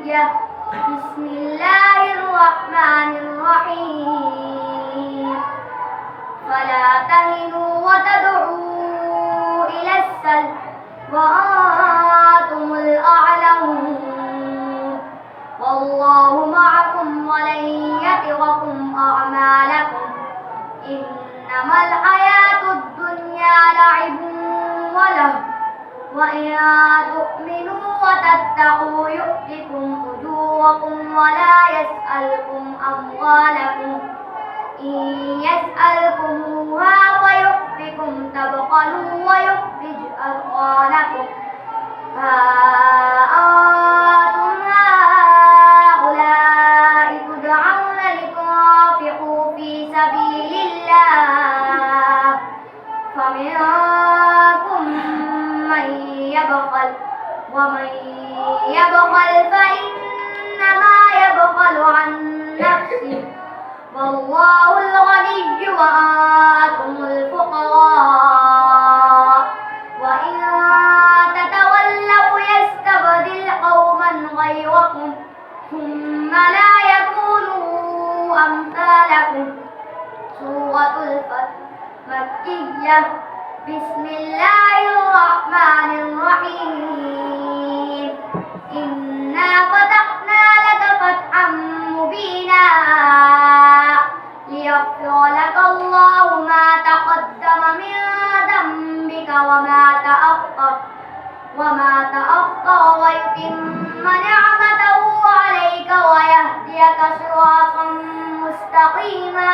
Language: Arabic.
مكية. بسم الله الرحمن الرحيم. فلا تهنوا وتدعوا إلى السلم وأنتم الأعلون والله معكم ولن يتركم أعمالكم. إنما الحياة الدنيا لعب ولهو وإن تؤمنوا وتتقوا يؤتكم أجوركم ولا يسألكم أموالكم. إن يسألكموها فيحفكم تبخلوا ويخرج أضغانكم. ها أنتم هؤلاء تدعون لتنفقوا في سبيل الله فمنكم من يبخل ومن يبخل فإنما يبخل عن نفسه والله الغني وأنتم الفقراء. وإن تتولوا يستبدل قوما غيركم ثم لا يكونوا أمثالكم. سورة الفتح مكية. بسم الله الرحمن الرحيم. إنا فتحنا لك فتحا مبينا ليغفر لك الله ما تقدم من ذنبك وما تأخر ويتم نعمته عليك ويهديك صراطا مستقيما.